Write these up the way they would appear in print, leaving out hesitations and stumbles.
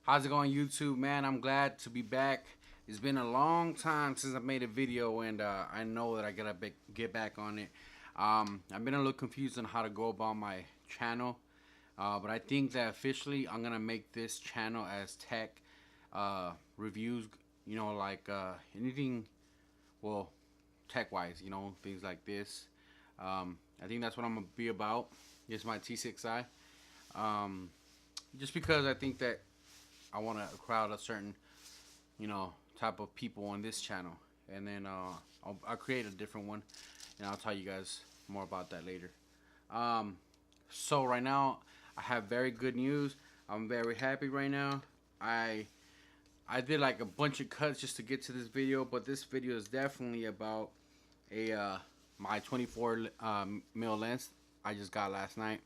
How's it going, YouTube? Man, I'm glad to be back. It's been a long time since I made a video, and I know that I gotta get back on it. I've been a little confused on how to go about my channel, but I think that officially I'm gonna make this channel as tech reviews. You know, like anything, well, tech-wise. You know, things like this. I think that's what I'm gonna be about. It's my T6i. Um, just because I think that I want to crowd a certain, type of people on this channel, and then I'll create a different one, and I'll tell you guys more about that later. Um, so right now, I have very good news. I'm very happy right now. I did like a bunch of cuts just to get to this video, but this video is definitely about a my 24 mil lens I just got last night.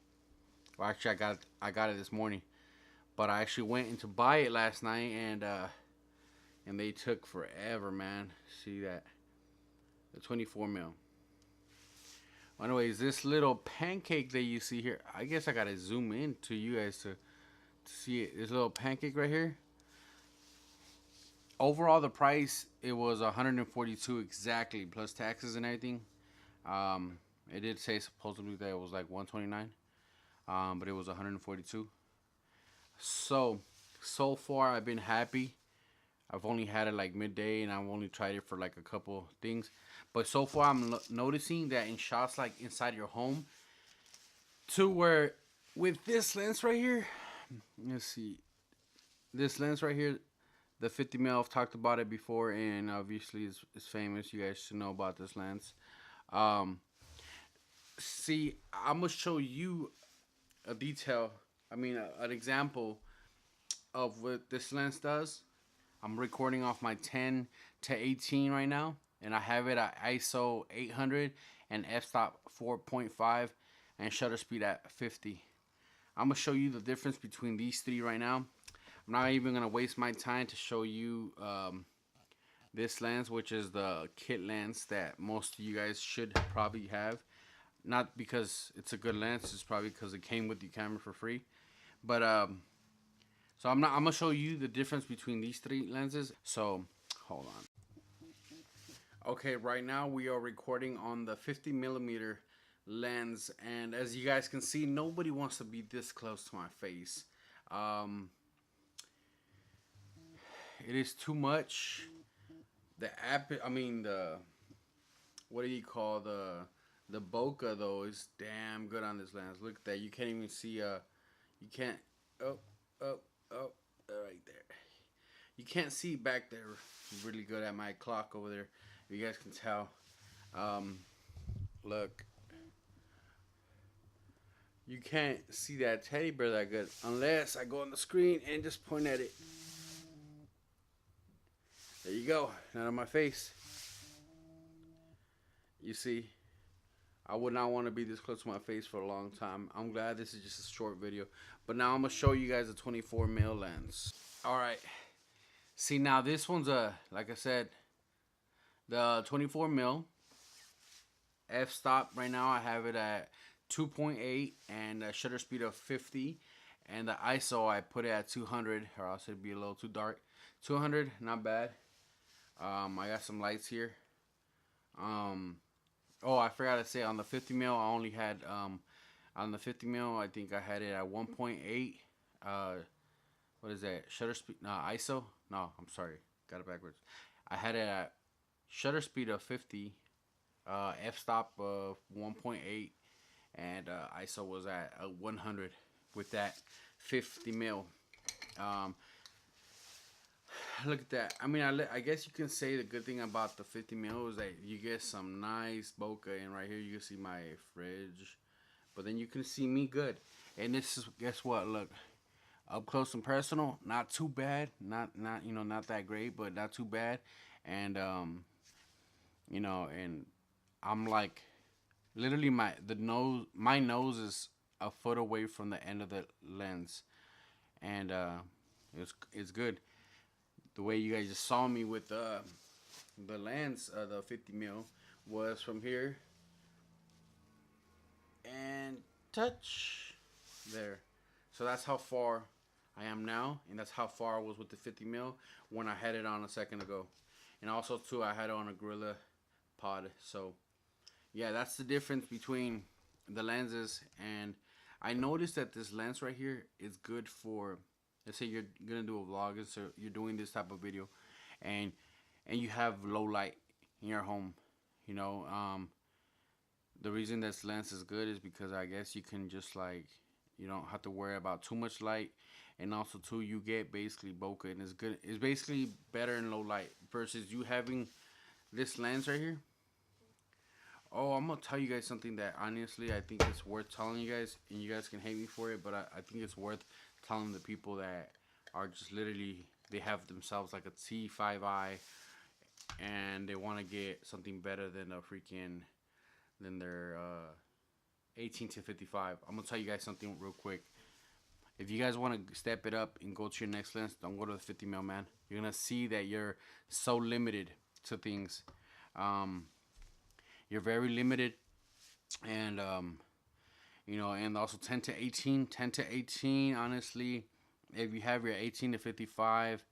Well, actually, I got it this morning. But I actually went in to buy it last night, and they took forever, man. See that? The 24 mil. Anyways, this little pancake that you see here, I guess I gotta zoom in to you guys to see it. This little pancake right here. Overall, the price, it was 142 exactly, plus taxes and everything. It did say supposedly that it was like 129, but it was 142. So far I've been happy. I've only had it like midday, and I've only tried it for like a couple things. But so far I'm noticing that in shots like inside your home, to where with this lens right here, let's see, this lens right here, the 50 mil, I've talked about it before, and obviously it's famous. You guys should know about this lens. Um, See, I'm gonna show you a detail. I mean, an example of what this lens does. I'm recording off my 10 to 18 right now, and I have it at ISO 800 and f-stop 4.5 and shutter speed at 50. I'm gonna show you the difference between these three right now. I'm not even gonna waste my time to show you this lens, which is the kit lens that most of you guys should probably have. Not because it's a good lens, it's probably because it came with the camera for free. But so I'm gonna show you the difference between these three lenses. So hold on. Okay, right now we are recording on the 50 millimeter lens, and as you guys can see, nobody wants to be this close to my face. It is too much. The what do you call the bokeh though is damn good on this lens. Look at that. You can't even see you can't oh oh oh right there. You can't see back there really good at my clock over there. If you guys can tell. Look. You can't see that teddy bear that good unless I go on the screen and just point at it. There you go. Not on my face. You see, I would not want to be this close to my face for a long time. I'm glad this is just a short video. But now I'm going to show you guys a 24 mil lens. Alright. See, now this one's like I said, the 24 mil f-stop. Right now I have it at 2.8 and a shutter speed of 50. And the ISO, I put it at 200, or else it'd be a little too dark. 200, not bad. I got some lights here. Oh, I forgot to say, on the 50 mil, I only had, on the 50 mil, I think I had it at 1.8. What is that? Shutter speed? No, ISO? No, I'm sorry. Got it backwards. I had it at shutter speed of 50, f-stop of 1.8, and ISO was at 100 with that 50 mil. Look at that. I mean, I guess you can say the good thing about the 50 mil is that you get some nice bokeh, and right here you can see my fridge, but then you can see me good. And this is, guess what? Look, up close and personal, not too bad. Not not that great, but not too bad. And and I'm like, literally my nose is a foot away from the end of the lens, and it's good. The way you guys just saw me with the lens, the 50 mil, was from here and touch there. So that's how far I am now, and that's how far I was with the 50 mil when I had it on a second ago. And also too, I had it on a Gorilla Pod. So yeah, that's the difference between the lenses. And I noticed that this lens right here is good for, let's say you're gonna do a vlog, so you're doing this type of video, and you have low light in your home. You know, the reason this lens is good is because I guess you can just like, you don't have to worry about too much light, and also too you get basically bokeh, and it's good. It's basically better in low light versus you having this lens right here. Oh, I'm gonna tell you guys something that honestly I think it's worth telling you guys, and you guys can hate me for it, but I think it's worth telling the people that are just literally, they have themselves like a T5i, and they want to get something better than a freaking, than their 18 to 55. I'm gonna tell you guys something real quick. If you guys want to step it up and go to your next lens, don't go to the 50 mil, man. You're gonna see that you're so limited to things. Um, you're very limited, and you know, and also 10 to 18, 10 to 18. Honestly, if you have your 18 to 55,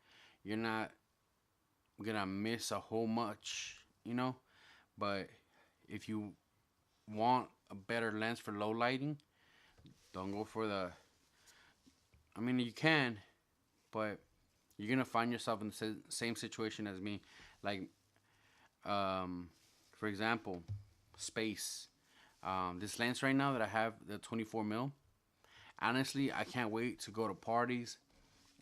you're not gonna miss a whole much, you know. But if you want a better lens for low lighting, don't go for the. I mean, you can, but you're gonna find yourself in the same situation as me. Like, um, for example, space. This lens right now that I have, the 24 mil. Honestly, I can't wait to go to parties,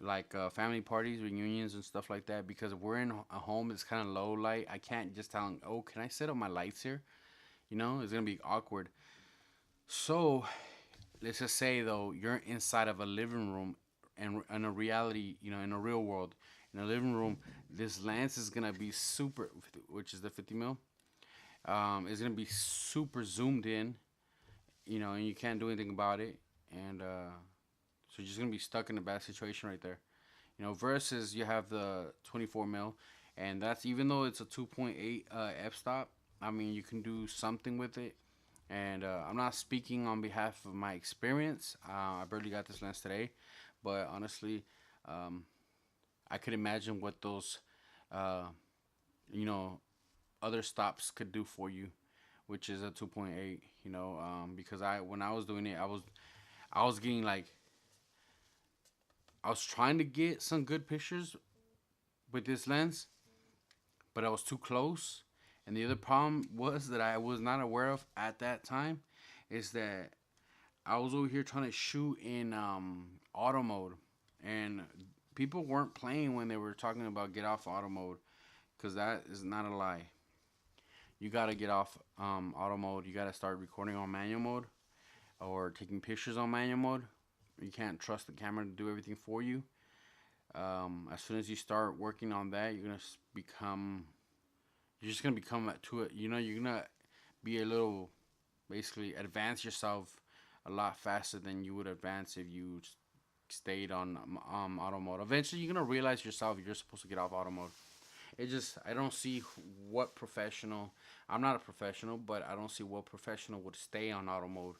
like family parties, reunions, and stuff like that. Because if we're in a home that's kind of low light, I can't just tell them, "Oh, can I set up my lights here?" You know, it's gonna be awkward. So let's just say though, you're inside of a living room, and in a reality, you know, in a real world, in a living room, this lens is gonna be super, which is the 50 mil. It's gonna be super zoomed in, you know, and you can't do anything about it, and so you're just gonna be stuck in a bad situation right there. You know, versus you have the 24 mil, and that's, even though it's a 2.8 f stop. I mean, you can do something with it, and I'm not speaking on behalf of my experience. I barely got this lens today, but honestly, um, I could imagine what those, uh, you know, other stops could do for you, which is a 2.8. You know, because I, when I was doing it, I was getting like, I was trying to get some good pictures with this lens, but I was too close. And the other problem was that I was not aware of at that time is that I was over here trying to shoot in auto mode, and people weren't playing when they were talking about get off auto mode, because that is not a lie. You gotta get off auto mode. You gotta start recording on manual mode or taking pictures on manual mode. You can't trust the camera to do everything for you. As soon as you start working on that, you're gonna become. You're just gonna become to it. You know, you're gonna be a little, basically advance yourself a lot faster than you would advance if you stayed on auto mode. Eventually, you're gonna realize yourself you're supposed to get off auto mode. It just, I don't see what professional. I'm not a professional, but I don't see what professional would stay on auto mode.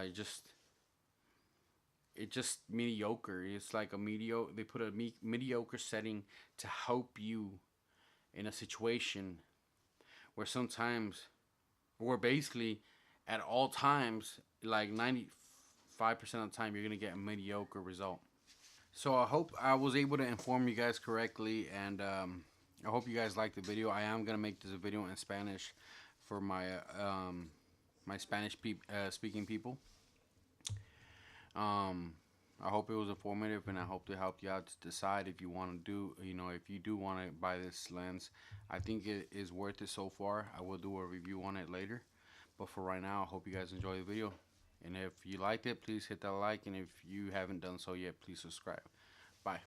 It just mediocre. It's like a mediocre. They put a mediocre setting to help you in a situation where sometimes, where basically at all times, like 95% of the time, you're gonna get a mediocre result. So I hope I was able to inform you guys correctly, and I hope you guys liked the video. I am gonna make this a video in Spanish for my my Spanish speaking people. Um, I hope it was informative, and I hope to help you out to decide if you want to do, you know, if you do want to buy this lens. I think it is worth it so far. I will do a review on it later, but for right now, I hope you guys enjoy the video. And if you liked it, please hit that like, and if you haven't done so yet, please subscribe.